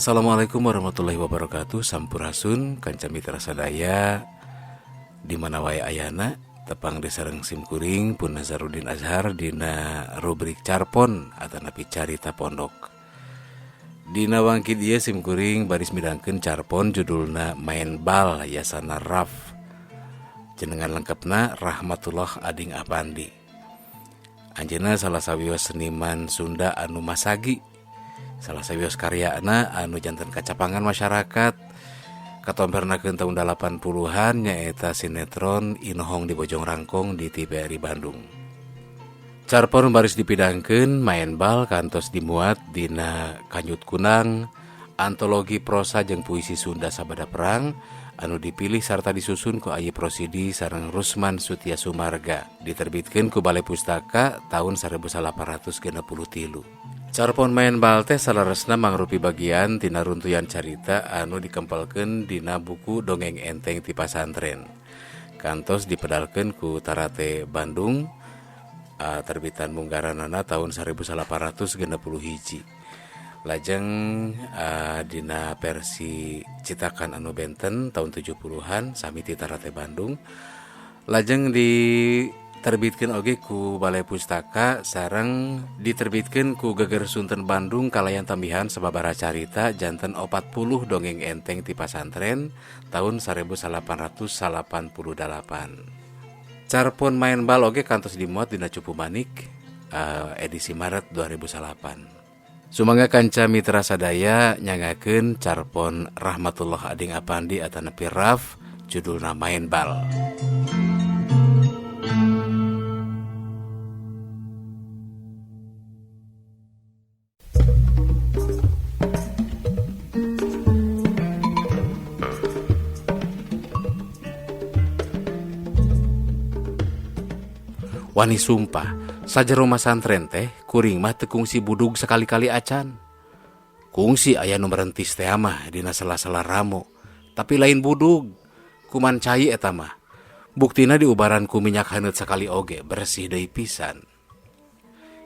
Assalamualaikum warahmatullahi wabarakatuh. Sampurasun kanca mitra sadaya di mana wae ayana tepang disareng simkuring pun Nazarudin Azhar dina rubrik Carpon atanapi carita pondok. Dina wangki dia simkuring baris midangkeun Carpon judulna Main Bal yasana Raf. Jenengan lengkapna Rahmatullah Ading Apandi. Anjeunna salah sawios seniman Sunda anu masagi. Salah sawios karyana anu janten kacapangan masyarakat katompernakeun tahun 80-an nyaeta sinetron Inohong di Bojong Rangkong di TVRI Bandung. Carpon baris dipidangkeun Main Bal kantos dimuat dina Kanyut Kunang, antologi prosa jeung puisi Sunda sabada perang anu dipilih sarta disusun ku Ayi Prosidi sareng Rusman Sutia Sumarga, diterbitkeun ku Balai Pustaka tahun 1863. Carpon Main Bal teh salaresna mangrupi bagian tina runtuyan carita anu dikempelkeun dina buku Dongeng Enteng ti Pasantren. Kantos dipedalkeun ku Tarate Bandung, terbitan munggaranana tahun 1861. Lajeng dina versi citakan anu benten tahun 70-an sami ti Tarate Bandung. Lajeng diterbitkeun oge ku Balai Pustaka sareng diterbitkeun ku Geger Sunten Bandung kalayan tambihan sababaraha carita janten 40 dongeng enteng ti pasantren tahun 1888. Carpon Main Bal oge kantos dimuat dina Cupu Manik edisi Maret 2008. Sumangga kanca mitra sadaya nyangakeun Carpon Rahmatullah Ading Apandi atanapi Raf judulna Main Bal. Wani sumpah, sajero masantren teh kuring mah teu kungsi budug sekali-kali acan. Kungsi aya nu merentis teh mah dina sela-sela ramo, tapi lain budug. Kuman cai eta mah. Buktina diubaran ku minyak haneut sakali oge bersih deui pisan.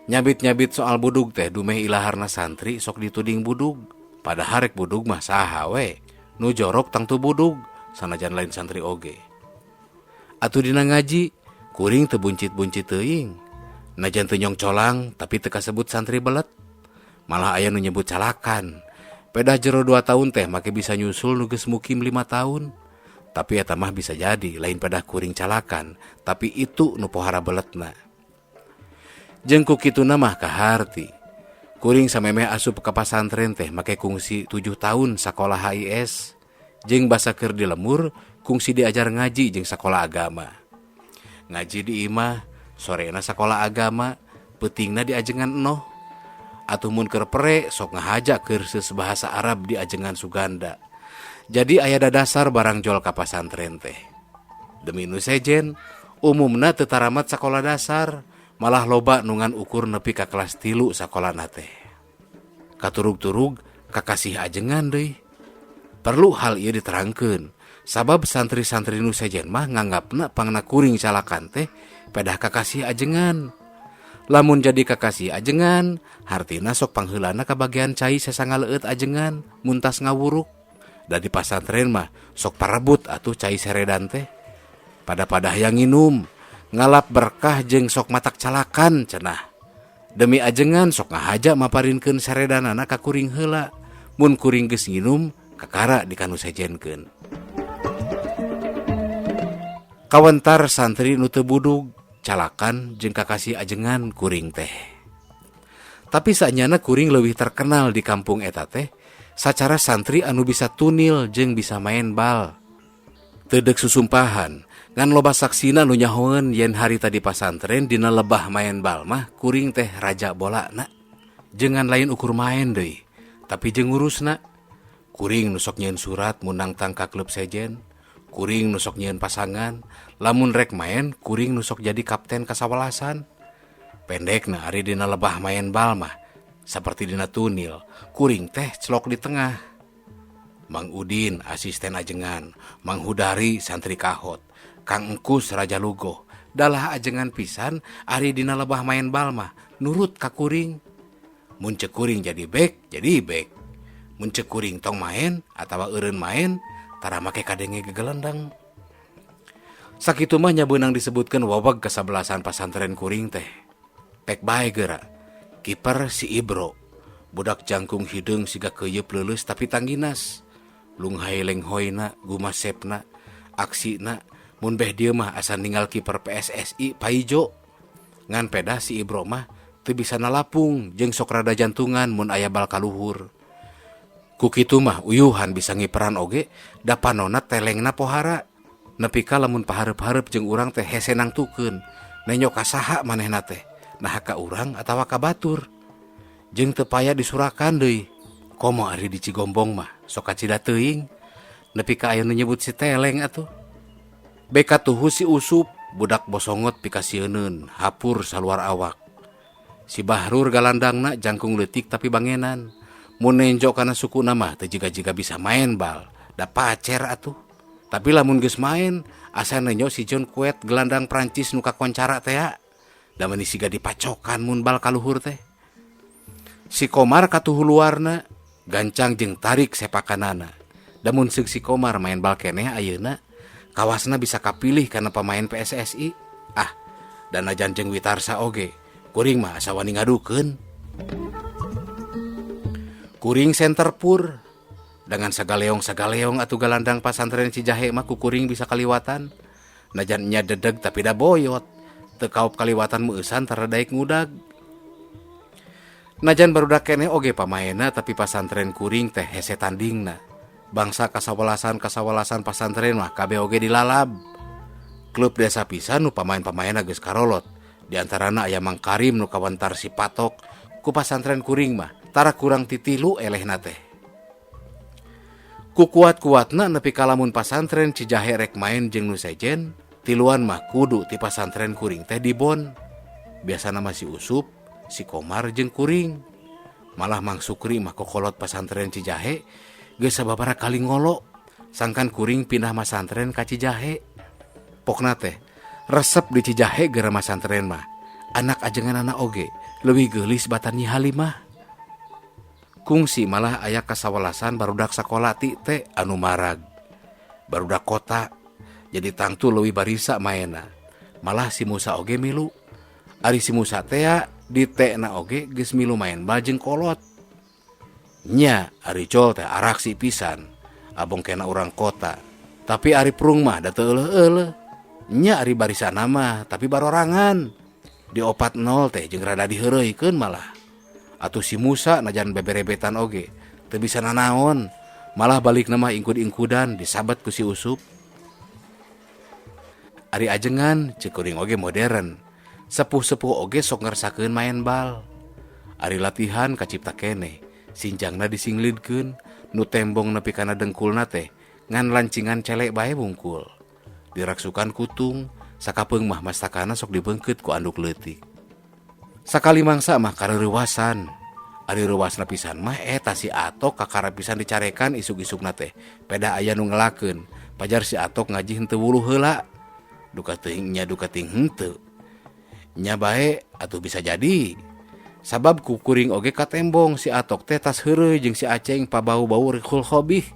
Nyabit-nyabit soal budug teh dumeh ilaharna santri sok dituding budug. Padahal rek budug mah saha we, nu jorok tangtu budug, sanajan lain santri oge. Atuh dina ngaji kuring teu buncit-buncit teuing. Najan teu nyong colang tapi teu kasebut santri belet. Malah aya nu nyebut calakan. Pedah jero 2 tahun teh make bisa nyusul nu geus mukim 5 tahun. Tapi eta mah bisa jadi lain pedah kuring calakan, tapi itu nu pohara beletna. Jeung ku kituna mah kaharti. Kuring samemeh asup ka pasantren teh make kungsi 7 tahun sakola HIS. Jeung basa keur di lemur kungsi diajar ngaji jeung sakola agama. Ngaji di imah, sorena sakola agama, peutingna di ajengan enoh. Atuh mun keur pere sok ngahaja keurseus bahasa Arab di ajengan Suganda. Jadi aya dadasar barang jol ka pasantren teh. Demi nu sejen, umumna teu taramat sakola dasar, malah loba nungan ukur nepi ka kelas 3 sakolana teh. Katurug-turug kakasih ajengan deui. Perlu hal ieu diterangkeun. Sabab santri-santri nu sejen mah nganggapna pangna kuring calakan teh pedah kakasih ajengan. Lamun jadi kakasih ajengan, hartina sok pangheulana ka bagian cai sesangaleut ajengan muntas ngawuruk. Da di pasantren mah sok parebut atuh cai seredan teh. Pada-pada hayang nginum, ngalap berkah jeung sok matak calakan cenah. Demi ajengan sok ngahaja maparinkeun seredanana ka kuring heula. Mun kuring geus nginum, kakara di kanu sejenkeun. Kawentar santri nu teu budug, calakan jeung kakasih ajengan kuring teh. Tapi saenyana kuring leuwih terkenal di kampung eta teh sacara santri anu bisa tunil jeung bisa main bal. Teu deuk susumpahan, ngan loba saksina nu nyahoeun yen harita di pasantren dina lebah main bal mah kuring teh raja bolana. Jeung lain ukur main deui, tapi jeung ngurusna. Kuring nu sok nyieun surat munang tangka klub sejen. Kuring nusok nyieun pasangan, lamun rek main kuring nusok jadi kapten kasawalasan. Pendekna ari dina lebah main bal mah saperti dina tunil, kuring teh celok di tengah. Mang Udin asisten ajengan, Mang Hudari santri kahot, Kang Engkus raja lugoh, dalah ajengan pisan ari dina lebah main bal mah nurut ka kuring. Mun cek kuring jadi bek, Mun ceuk kuring tong main atawa eureun main tara make kadenge gegelendang. Sakitu mah nya beunang disebutkeun wawag kasabelasan pasantren kuring teh. Pek bae geura. Kiper si Ibro. Budak jangkung hideung siga keuyeub leuleus tapi tangginas. Lunghay lenghoyna, gumasepna, aksina mun beh dieu mah asa ninggal kiper PSSI paijo. Ngan peda si Ibro mah teu bisa nalapung jeung sok rada jantungan mun aya bal kaluhur. Ku kitu mah uyuhan bisa ngiperan oge da panonna telengna pohara. Nepi ka lamun pahareup-hareup jeung urang teh hese nangtukeun. Nenyo ka saha manehna teh? Nah ka urang atawa ka batur? Jeung teu paya disurakan deui. Komo ari di Cigombong mah sok kacida teuing. Nepi ka aya nu nyebut si teleng atuh. Beka tuhu si Usup budak bosongot pikasieun hapur saluar awak. Si Bahrur galandangna jangkung leutik tapi bangenan. Mun nenjo kana sukuna mah teu jiga-jiga bisa main bal. Da pacer atuh. Tapi lamun geus main, asa nenyo si John Kuet gelandang Prancis nu kakoncara teh. Da meuni siga dipacokan mun bal kaluhur teh. Si Komar katuhu luarna, gancang jeung tarik sepakanana. Da mun seug si Komar main bal keneh ayeuna, kawasna bisa kapilih kana pemain PSSI. Dan ajan jeung Witarsa oge, kuring mah asa wani ngadukeun. Kuring center pur. Dengan sagaleong atuh galandang pasantren Cijahe mah ku kuring bisa kaliwatan. Najan nya dedeg tapi da boyot. Teu kaop kaliwatan meusan tara daek ngudag. Najan barudak keneh oge pamaenna tapi pasantren kuring teh hese tandingna. Bangsa kasawalasan pasantren mah kabeh oge dilalab. Klub desa pisan nu pamain-pamainna geus karolot. Di antarana aya Mang Karim nu kawentar si Patok ku pasantren kuring mah tara kurang ti 3 elehna teh. Ku kuat-kuatna nepi ka lamun pasantren Cijahe rek main jeung nu sejen, tiluan mah kudu ti pasantren kuring teh dibon. Biasana mah si Usup, si Komar jeung kuring. Malah Mang Sukri mah kokolot pasantren Cijahe geus sababaraha kali ngolo. Sangkan kuring pindah masantren ka Cijahe. Pokna teh resep di Cijahe geura masantren mah. Anak ajenganana oge leuwih geulis batan Nyi Halimah. Kungsi malah aya kasawalasan barudak sakola ti teh anu marag. Barudak kota jadi tangtu leuwih barisa maena. Malah si Musa oge milu. Ari si Musa teh di tekna oge geus milu main bal jeung kolot. Nya ari col teh araksi pisan. Abong kena urang kota. Tapi ari prung mah da teu euleuh-euleuh. Nya ari barisana mah tapi barorangan. Di 4-0 teh jeung rada diheureuikeun malah. Atuh si Musa najan beberebetan oge teu bisa nanaon, malah balik nama ingkud-ingkudan disabat ku si Usup. Ari ajengan ceuk kuring oge modern. Sepuh-sepuh oge sok ngersakeun main bal. Ari latihan kacipta keneh, sinjangna disinglidkeun, nu tembong nepi kana dengkulna teh ngan lancingan celek bae bungkul. Diraksukan kutung, sakapeung mah mastakana sok dibeungkeut ku anduk leutik. Sakali mangsa mah kareurewasan. Ari reuasna pisan mah eta si Atok kakara pisan dicarekan isuk-isukna teh. Peda aya nu ngelakeun. Pajar si Atok ngaji henteu wuluh heula. Duka teuing nya duka ting henteu. Nya bae atuh bisa jadi. Sabab ku kuring oge katembong si Atok teh tas heureuy jeung si Aceng pabau-bau rikul khobih.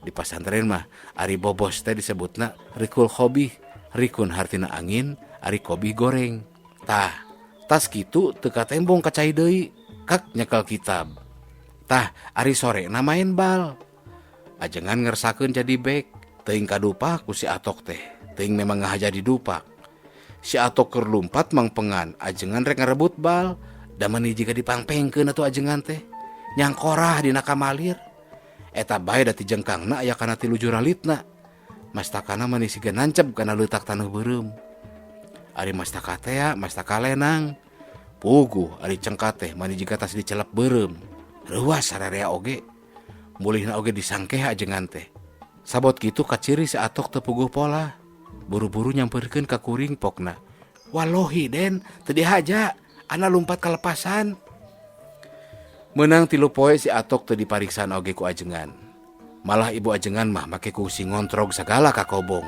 Di pasantren mah ari bobos teh disebutna rikul khobih. Rikun hartina angin, ari khobih goreng. Tah tas kitu teu katembong kacai deui, kak nyekel kitab. Tah ari sore na main bal. Ajengan ngersakeun jadi bek, teuing kadupak ku si Atok teh. Teuing memang ngahaja di dupak. Si Atok keur lumpat mangpengan, ajengan rek ngarebut bal. Da meuni jiga dipangpengkeun atuh ajengan teh. Nyangkorah dina kamalir. Eta bae da ti jengkangna aya kana 3 juralitna. Mastakana meuni siga nancep kana leutak taneuh beureum. Ari mastaka teh mastaka lenang. Puguh ari cengkat teh mani jiga tas dicelep beureum. Reuas sararea oge. Mulihna oge disangkeh ajengan teh. Sabot kitu kaciri si Atok teu puguh pola. Buru-buru nyampeurkeun ka kuring pokna. Wallahi Den, teu dihaja, ana lumpat kalepasan. Meunang 3 poe si Atok teu dipariksan oge ku ajengan. Malah ibu ajengan mah make kursi ngontrog sagala ka kobong.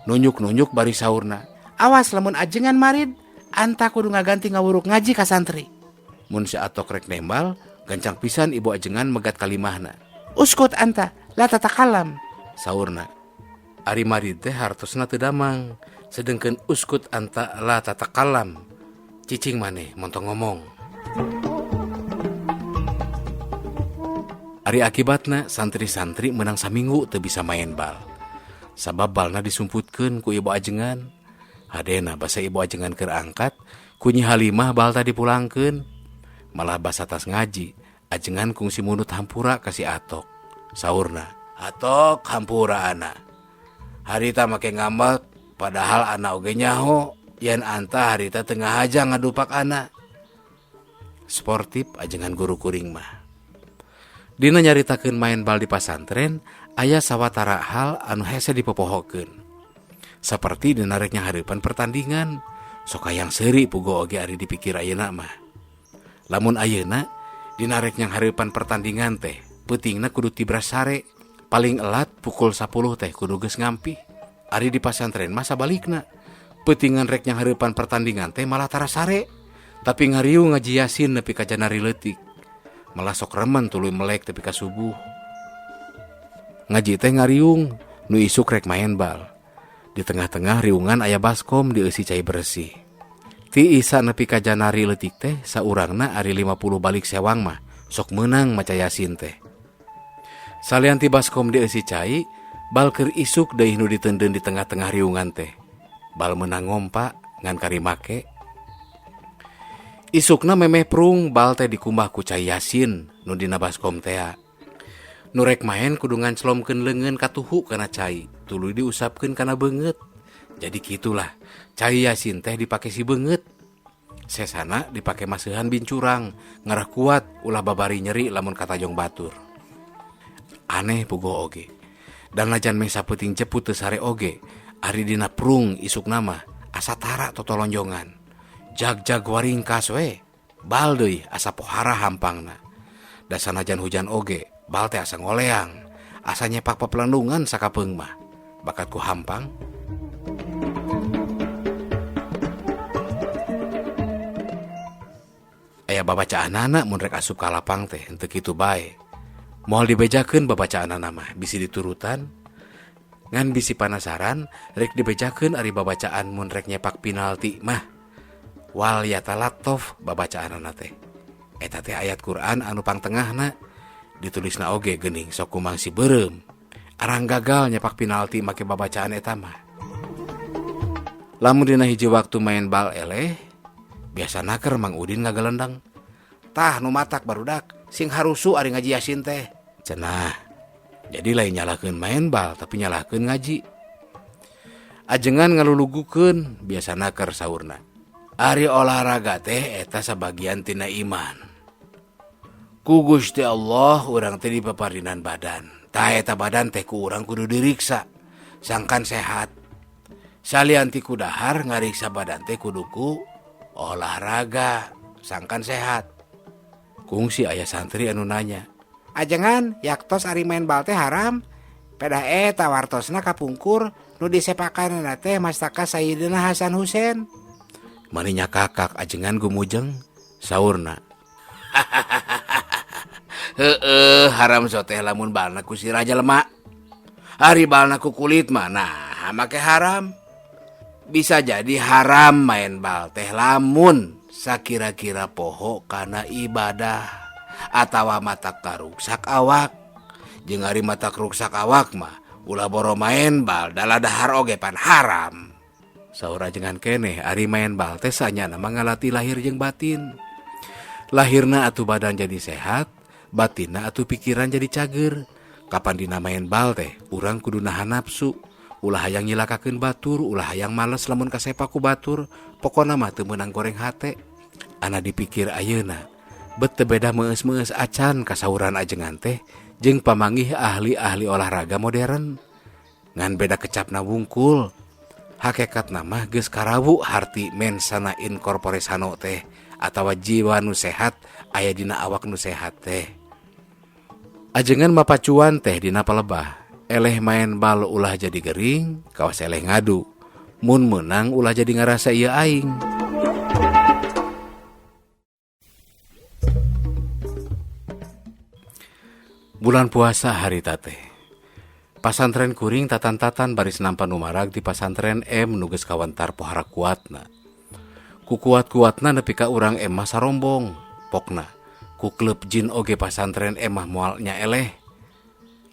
Nunjuk-nunjuk bari saurna. Awas lamun ajengan marid, anta kudu ngaganti ngawuruk ngaji ka santri. Mun si Atok rek nembal, Gancang pisan ibu ajengan megat kalimahna. Uskut anta, la tatakalam, saurna. Ari marid teh hartosna teu damang, sedengkeun uskut anta la tatakalam. Cicing maneh montong ngomong. Ari akibatna santri-santri menang saminggu teu bisa main bal. Sabab balna disumputkeun ku ibu ajengan. Hadena basa ibu ajengan keur angkat, ku Nyi Halimah bal tadi dipulangkeun. Malah basa tas ngaji, ajengan kungsi munut hampura kasih Atok. Saurna, Atok hampura anak. Harita make ngambek, padahal anak oge nyaho, yen anta harita tengah aja ngadupak anak. Sportif ajengan guru kuring mah. Dina nyaritakeun main bal di pasantren, aya sawatara hal anu hese dipopohokeun. Saperti dina rek nyahireupan pertandingan, sok hayang seuri pugo oge ari dipikir ayeuna mah. Lamun ayeuna dina rek nyahireupan pertandingan teh, peutingna kudu tibras sare, paling elat pukul 10 teh kudu geus ngampi. Ari di pasantren mah sabalikna, peutingan rek nyahireupan pertandingan teh malah tara sare, tapi ngariung ngaji Yasin nepi ka janari leutik. Malah sok remen tuluy melek tepi ka subuh. Ngaji teh ngariung, nu isuk rek main bal. Di tengah-tengah riungan aya baskom dieusi cai bersih. Ti isa nepi ka janari leutik teh saurangna ari 50 balik sewang mah sok meunang maca Yasin teh. Salian ti baskom dieusi cai, bal keur isuk deui nu diteundeun di tengah-tengah riungan teh. Bal meunang ngompa ngan kari make. Isukna memeh prung bal teh dikumbah ku cai Yasin nu dina baskom teh. Nu rek main kudu nganclomkeun leungeun katuhu kana cai, tuluy diusapkeun kana beungeut. Jadi gitulah, cai Yasin teh dipake si beungeut. Sesana dipake maseuhan bincurang, ngarah kuat ulah babari nyeri lamun katajong batur. Aneh puguh oge. Dan lajan meh sapeuting ceput teu sare oge, ari dina prung isuk nama asa tara totolonjongan. Jag-jag waringkas we, bal deui asa pohara hampangna. Da sanajan hujan oge, bal teh asa ngoleang, asa nyepak pepelandungan sakapeung mah. Bakat ku hampang. Aya babacaanana mun rek asup ka lapang teh henteu kitu bae. Moal dibejakeun babacaanana mah bisi diturutan. Ngan bisi panasaran rek dibejakeun ari babacaan mun rek nyepak penalti mah. Wal yatalattof babacaanana teh. Eta teh ayat Quran anu pangtengahna. Ditulisna oge geuning sok kumang si beureum. Arang gagal nyepak penalti make babacaan eta mah. Lamun dina hiji waktu main bal eleh, biasa naker Mang Udin ngagelendang. Tah nu matak barudak, sing harusu ari ngaji Yasin teh. Cenah. Jadi lain nyalakeun main bal tapi nyalakeun ngaji. Ajengan ngalulugukeun biasa naker saurna. Ari olahraga teh eta sabagian tina iman. Ku Gusti Allah urang teh dipaparinan badan. Tah eta badan teh ku urang kudu diriksa. Sangkan sehat. Salian ti ku dahar ngariksa badan teh kudu ku olahraga. Sangkan sehat. Kungsi aya santri anu nanya. Ajengan yaktos ari main bal teh haram? Pedah eta wartosna kapungkur nu disepakanana teh mastaka Sayyidina Hasan Husein. Maninya kakak ajengan gumujeng saurna. Haram soteh lamun balna ku si raja lemak. Hari balna ku kulit mah nah make haram. Bisa jadi haram main bal teh lamun sakira-kira poho kana ibadah atawa matak karuksak awak. Jeung ari matak ruksak awak mah ulah boro main bal dala dahar oge pan haram. Saur ajengan keneh ari main bal teh sanyana mangalati lahir jeung batin. Lahirna atuh badan jadi sehat, batinna atuh pikiran jadi cager. Kapan dina main bal teh urang kudu nahan nafsu, ulah hayang nyilakakeun batur, ulah hayang males lamun kasepak ku batur, pokona mah teu meunang goreng hate. Ana dipikir ayeuna, bet teu beda meus-meus acan kasauran ajengan teh jeung pamanggih ahli-ahli olahraga modern. Ngan beda kecapna wungkul. Hakikat nama geus karawu harti mensana in corpore sano teh atawa jiwa nu sehat aya dina awak nu sehat teh. Ajengan mapacuan teh dina palebah. Eleh main bal ulah jadi gering, kawas eleh ngadu. Mun menang ulah jadi ngarasa ieu aing. Bulan puasa hari tate. Pasantren kuring tatan-tatan baris nampan numarag di pasantren M nuges kawantar pohara kuatna. Ku kuat-kuatna nepi ka urang M mah sarombong. Pokna, ku klub jin oge pasantren M mah moalnya eleh.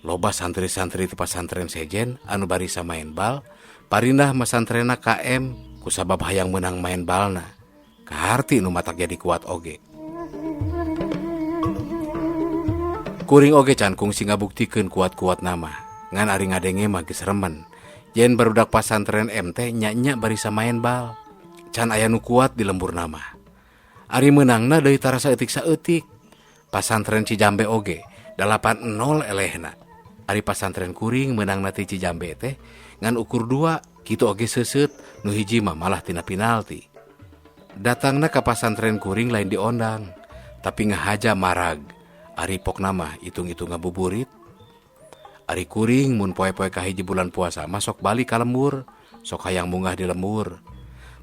Loba santri-santri di pasantren sejen anu barisa main bal, parindah masantrena KM ku sabab hayang menang main balna. Kaharti nu matak jadi kuat oge. Kuring oge can kungsi ngabuktikeun kuat-kuat nama. Ngan ari ngadenge mah geus remen. Yen barudak pasantren MT nya-nya barisa main bal. Can aya nu kuat di lembur nama. Ari menangna deui tarasa eutik saeutik. Pasantren Cijambe oge 8-0 elehna. Ari pasantren kuring menangna ti Cijambe teh ngan ukur 2, kitu oge seuseut, nu hiji mah malah tina penalti. Datangna ka pasantren kuring lain diondang, tapi ngahaja marag. Ari pokna mah itung-itung ngabuburit. Ari kuring mun poe-poe kahiji bulan puasa mah sok balik ka lembur, sok hayang munggah di lembur.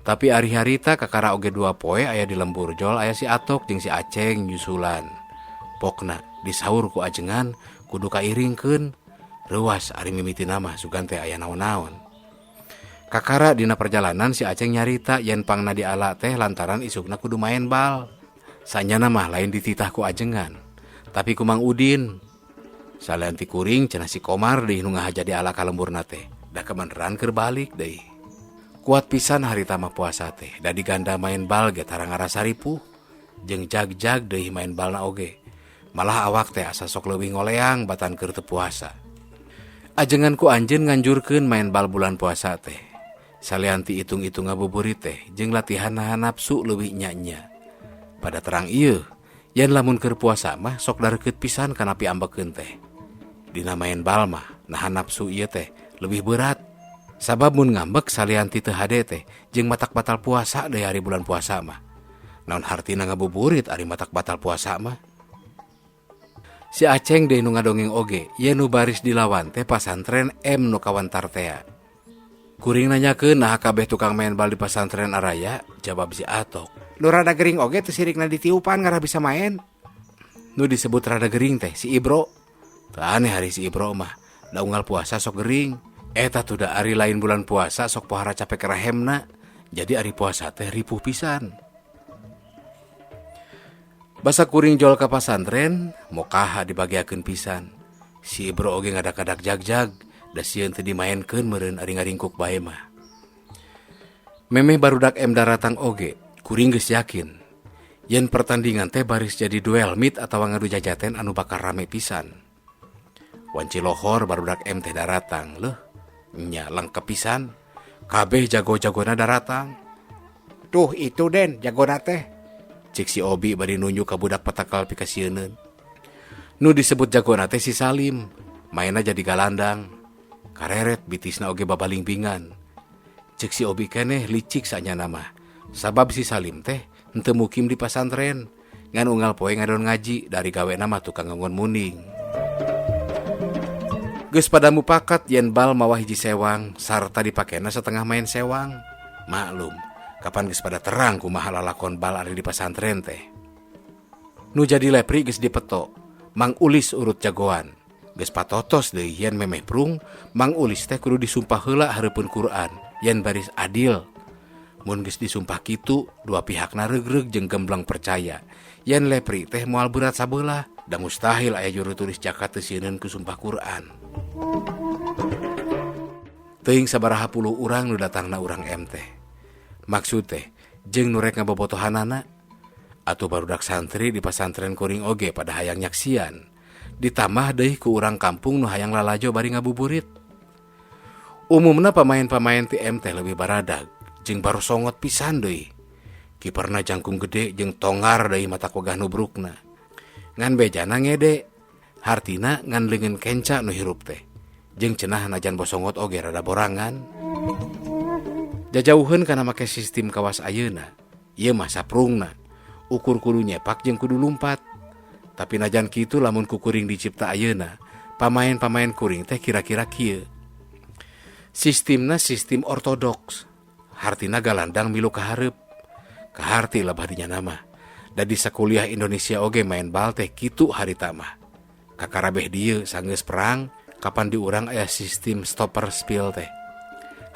Tapi ari harita kakara oge 2 poe aya di lembur jol aya si Atok jeung si Aceng nyusulan. Pokna disaur ku ajengan kudu kairingkeun. Reuas ari mimitina mah sugan teh aya naon-naon. Kakara dina perjalanan si Aceng nyarita yen pangna diala teh lantaran isukna kudu main bal. Sanyana mah lain dititah ku ajengan. Tapi ku Mang Udin salian ti kuring cenah si Komar deui nu ngahaja di ala ka lemburna teh. Da kebeneran keur balik deui. Kuat pisan harita mah puasa teh. Da diganda main bal ge tara ngarasa ripuh. Jeung jag-jag deui main balna oge. Malah awak teh asa sok leuwih ngoleang batan keur teu puasa. Ajengan ku anjeun nganjurkeun main bal bulan puasa teh. Salian ti itung-itung ngabuburit teh jeung latihan nahan nafsu leuwih nya-nya. Pada terang ieu yen lamun keur puasa mah sok dareukeut pisan kana piambekeun teh. Dina main bal mah nahan nafsu ieu teh leuwih berat. Sabab mun ngambek salian ti teu hade teh jeung matak batal puasa deui hari bulan puasa mah. Naon hartina ngabuburit ari matak batal puasa mah? Si Aceng deui nu ngadongeng oge, yen nu baris dilawan teh pasantren M nu kawantar tea. Kuring nanyakeun naha kabeh tukang main bal di pasantren araya, jawab si Atok. Nu rada gering oge teh sirikna ditiupan ngarah bisa main. Nu disebut rada gering teh si Ibro. Teu aneh hari si Ibro mah, da unggal puasa sok gering. Eta tuh da ari lain bulan puasa sok pohara capek rahemna. Jadi ari puasa teh ripuh pisan. Basa kuring jol ka pasantren, mokaha dibagiakeun pisan. Si Ibro oge ngadak-kadak jag-jag, da sieun teu dimaenkeun meureun ari ngaringkuk bae mah. Memeh barudak M daratang oge, kuring geus yakin. Yen pertandingan teh baris jadi duel mit atawa ngadu jajaten anu bakal rame pisan. Wanci lohor barudak M teh daratang, leuh, nya lengkep pisan. Kabeh jago-jagona daratang. Tuh itu Den, jagona teh. Cik si Obi bari nunjuk ka budak patakal pikasieun. Nu disebut jagona teh si Salim, mainna jadi galandang. Kareret bitisna oge babalingpingan. Cik si Obi keneh licik sanyana mah. Sabab si Salim teh henteu mukim di pasantren, ngan unggal poe ngadon ngaji dari gawena mah tukang ngongon muning. Geus pada mupakat yen bal mawa hiji sewang sarta dipakena setengah main sewang. Maklum, kapan geus pada terang kumaha lalakon bal ari di pasantren teh. Nu jadi lepri geus dipeto, Mang Ulis urut jagoan. Geus patotos deui yen memeh prung, Mang Ulis teh kudu disumpah heula hareupeun Quran, yen baris adil. Mun geus disumpah kitu, dua pihakna regreg jeung gembleng percaya. Yen lepri teh moal berat sabelah, da mustahil aya juru tulis jakat teu sieun ku sumpah Quran. Teuing sabaraha puluh urang nu datangna urang M teh. Maksud teh jeung nu rek ngabobotohanana atuh barudak santri di pasantren kuring oge pada hayang nyaksian. Ditambah deui ku urang kampung nu hayang lalajo bari ngabuburit. Umumna pamain-pamain ti M teh leuwih baradag jeung baru songot pisan deui. Kiperna jangkung gede jeung tongar deui mata wegah nubrukna. Ngan bejana ngede, hartina ngan leungeun kenca nu hirup teh. Jeung cenah najan bosongot oge rada borangan. Jajauheun kana make sistem kawas ayeuna, ieu mah saprungna. Ukur kudu nyepak jeung kudu lumpat. Tapi najan kitu lamun ku kuring dicipta ayeuna, pamain-pamain kuring teh kira-kira kieu. Sistemna sistem ortodoks. Hartina galandang milu kahareup. Kaharti lebah dinya nama. Da di sakuliah Indonesia oge main bal teh kitu harita mah. Kakarabeh dieu sanggeus perang kapan diurang aya sistem stopper spill teh.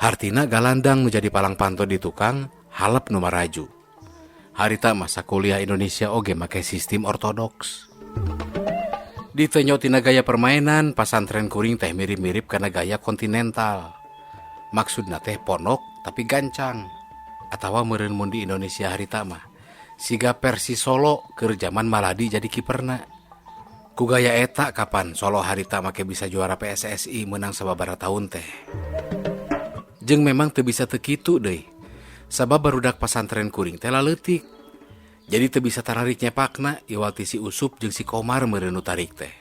Hartina galandang nu jadi palang panto di tukang halep nu maraju. Harita masa kuliah Indonesia oge make sistem ortodoks. Ditenyo tina gaya permainan pasantren kuring teh mirip-mirip kana gaya kontinental. Maksudna teh ponok tapi gancang. Atawa meureun mun di Indonesia harita mah siga Persi Solo keur zaman Maladi jadi kiperna. Ku gaya eta kapan Solo harita make bisa juara PSSI menang sababaraha tahun teh. Jeung memang teu bisa teu kitu deui. Sabab barudak pasantren kuring teh leutik. Jadi teu bisa tararik nyepakna iwal ti si Usup jeung si Komar meureun nu tarik teh.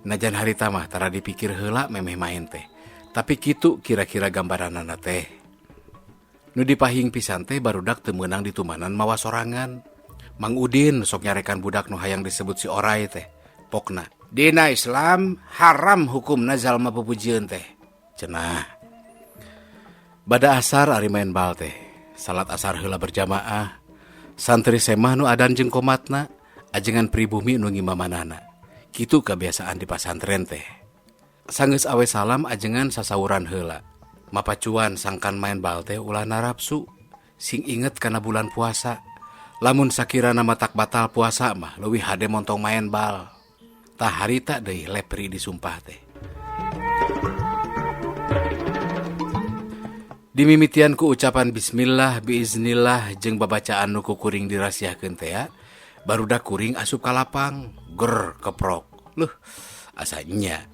Najan harita mah tara dipikir heula memeh main teh. Tapi kitu kira-kira gambaranana teh. Nu dipahing pisan teh barudak teu meunang ditumanan mawa sorangan. Mang Udin sok nyarekan budak nu hayang disebut si Oray teh. Pokna, dina Islam haram hukumna zalma pupujieun teh. Cenah. Bada asar ari main bal teh. Salat asar heula berjamaah. Santri semah nu adan jeung komatna ajengan pribumi nu ngimamanana. Kitu kebiasaan di pasantren teh. Sanggeus awe salam ajengan sasawuran heula. Mapacuan sangkan main bal teh ulah narapsu. Sing inget kana bulan puasa. Lamun sakirana matak batal puasa mah leuwih hade montong main bal. Tah harita deui lepri disumpah teh. Dimimitian ku ucapan bismillah biiznillah jeung babacaan nu ku kuring dirasiahkeun teh barudak kuring asup ka lapang ger keprok. Leuh asanya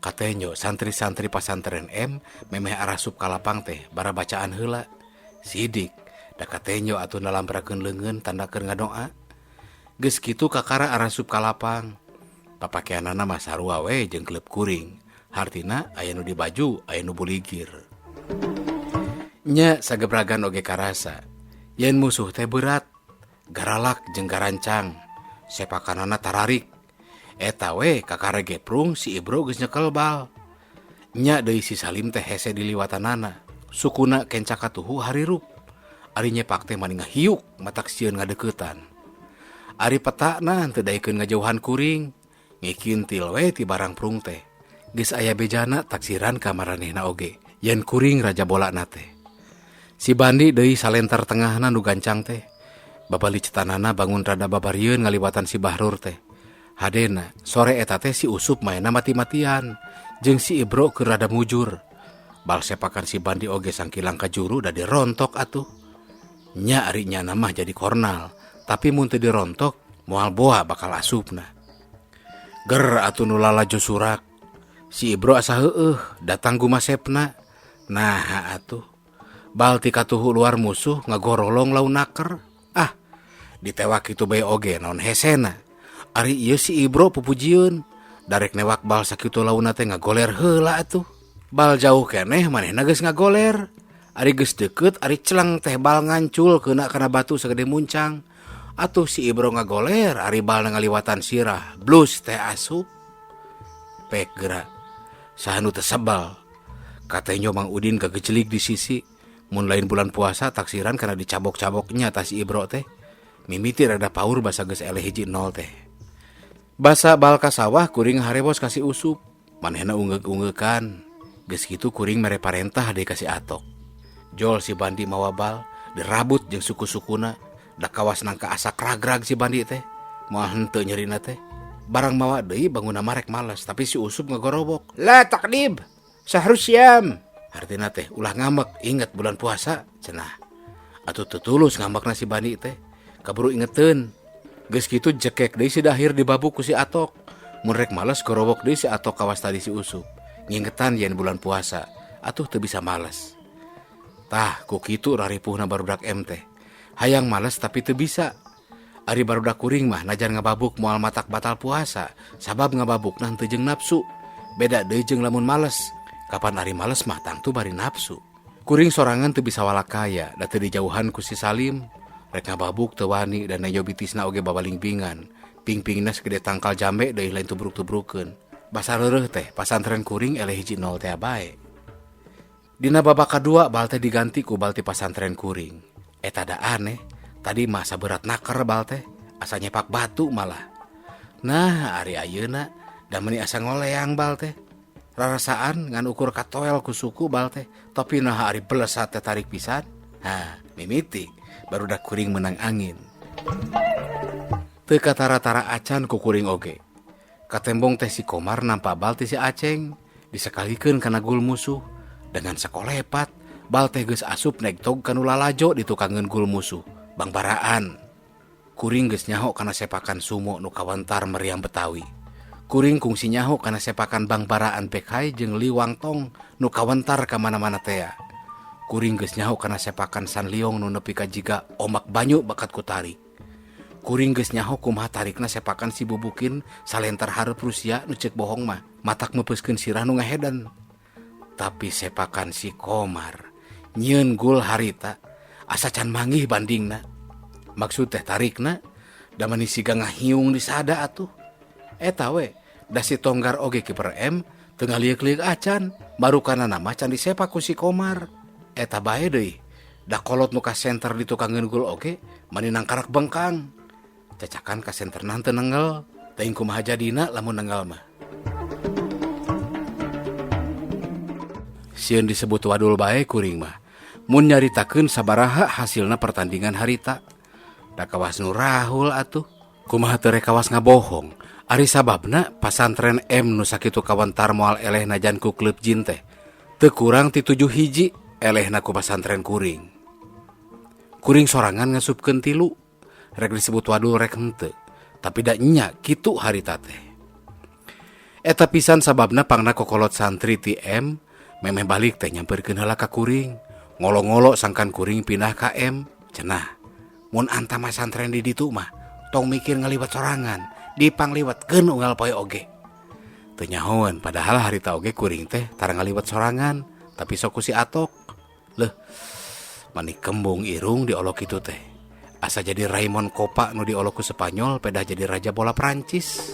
katenyo santri-santri pasantren M memeh arasup ka lapang teh bara bacaan heula. Sidik da katenyo atuh nalamprakeun leungeun tanda keur ngadoa. Geus kitu kakara arasup ka lapang. Papakeanana mah sarua we jeung klub kuring. Hartina aya nu di baju, aya nu buligir. Nya sagebragan oge karasa. Yen musuh teh berat, garalak jeung garancang. Sepakanana tararik. Eta we kakara geprung si Ibro geus nyekel bal. Nya deui si Salim teh hese diliwatanana. Sukuna kenca katuhu harirup. Ari nyepak teh mani ngahiuk matak sieun ngadeuketan. Ari petakna teu daekeun ngajauhan kuring. Ngikintil we ti barang prung teh. Geus aya bejana taksiran ka maranehna oge. Yen kuring raja bolana teh. Si Bandi deui salenter tengahna nu gancang teh. Babali cetanana bangun rada babarieun ngaliwatan si Bahrur teh. Hadena sore eta teh si Usup maena mati-matian jeung si Ibro keur rada mujur. Bal sepakan si Bandi oge sangkilang ka juru da dirontok atuh. Nya ari nyana mah jadi kornal, tapi mun teu dirontok moal boa bakal asupna. Ger atuh nu lalajo surak. Si Ibro asa heueuh datang gumasepna. Nah atuh bal ti katuhu luar musuh ngagorolong laun naker. Ah ditewak kitu bae oge naon hesena. Ari ieu si Ibro pupujieun darek newak bal sakitu launna teh ngagoler heula atuh. Bal jauh keneh manehna geus ngagoler. Ari geus deukeut ari celang teh bal ngancul keuna kana batu sagede muncang. Atuh si Ibro ngagoler ari bal ngaliwatan sirah. Blus teh asup. Pek geura. Saha nu teu sebal. Katenyo Mang Udin kagecelik di sisi. Mun lain bulan puasa taksiran kana dicabok-caboknya tas si Ibro teh. Mimiti rada paur basa geus eleh hiji nol teh. Basa bal ka sawah kuring harebos kasih Usup. Manehna ungeuk-ungeukan. Geus kitu kuring mere parentah deui kasih Atok. Jol si Bandi mawa bal, dirabut jeung suku-sukuna, da kawas nangka asak ragrag si Bandi teh. Moal henteu nyerina teh. Barang mawa deui bangunna marek males, tapi si Usup ngagorobok. La takdib, sahrus siam. Artina teh ulah ngambek, inget bulan puasa, cenah. Atuh teu tulus ngambekna si Bandi teh. Kaburu ingeteun. Geus kitu jekek deui si Dahir dibabuk ku si Atok. Mun rek males gorobok deui si Atok kawas tadi si Usup. Ngingetan yen bulan puasa, atuh teu bisa males. Tah ku kitu raripuhna barudak M teh. Hayang males tapi teu bisa. Ari barudak kuring mah najan ngababuk moal matak batal puasa, sabab ngababukna henteu jeung nafsu. Beda deui jeung lamun males. Kapan ari males mah tangtu bari nafsu. Kuring sorangan teu bisa walakaya, da teu dijauhan ku si Salim. Rek ngababuk teu wani dan nejo bitisna oge babalingpingan. Ping-pingna segede tangkal jambe deui lain tubruk-tubrukeun. Basa reureuh teh pasantren kuring eleh hiji nol teh bae. Dina babak kadua bal teh diganti ku bal ti pasantren kuring. Eta da aneh, tadi mah saberat naker bal teh, asa nyepak batu malah. Nah, ari ayeuna Da meuni asa ngoleang bal teh. Rarasaan ngan ukur katoel ku suku bal teh. Tapi nah ari belesat teh tarik pisan. Mimiti baru da kuring menang angin. Teu katara-tara acan ku kuring oge. Katembong teh si Komar nampak bal teh si Aceng disekalikeun kana gul musuh. Dengan sakolepat bal teh geus asup naik tog kanu lalajo di tukangeun gul musuh. Bangbaraan. Kuring geus nyaho kana sepakan sumo nu kawentar meriam Betawi. Kuring kungsi nyaho kana sepakan bangbaraan Pekhai jeung Liwang Tong nu kawentar ka mana-mana teh. Kuring geus nyaho kana sepakan Sanliong nu nepi ka jiga omak banyu bakat kutari. Kuring geus nyaho kumaha tarikna sepakan si Bubukin salentar hareup Rusia nu ceuk bohong mah matak mepeuskeun sirah nu ngahedan. Tapi sepakan si Komar nyieun gul harita asa can manggih bandingna. Maksud teh tarikna da mani siga ngahiung di sada atuh. Eta we da si Tonggar oge kiper M teu ngaliek-liek acan marukana nama can disepak ku si Komar. Eta bae deui da kolot nu ka senter di tukangeun gul oge mani nangkarak bengkang. Cacakan ka senterna teu nenggel teuing kumaha jadina lamun nenggel mah. Sieun disebut wadul bae kuring mah mun nyaritakeun sabaraha hasilna pertandingan harita. Da kawas nu rahul atuh. Kumaha teu rek kawas ngabohong. Ari sababna pasantren M nu sakitu kawentar moal elehna jan ku klub jin teh teu kurang ti 7 hiji elehna ku pasantren kuring. Kuring sorangan ngasupkeun 3. Rek disebut wadul rek henteu. Tapi da nya kitu harita teh. Eta pisan sababna pangna kokolot santri ti M memeh balik teh nyamperkeun heula ka kuring. Ngolo-ngolo sangkan kuring pindah ka M. Cenah mun anta masantren di ditu mah tong mikir ngaliwat sorangan dipangliwatkeun unggal poe oge. Teu nyahoan padahal harita oge kuring teh tara ngaliwat sorangan tapi sok ku si Atok. Leuh mani kembung irung diolok kitu teh asa jadi Raymond Kopa nu diolok ku Spanyol pedah jadi raja bola Prancis.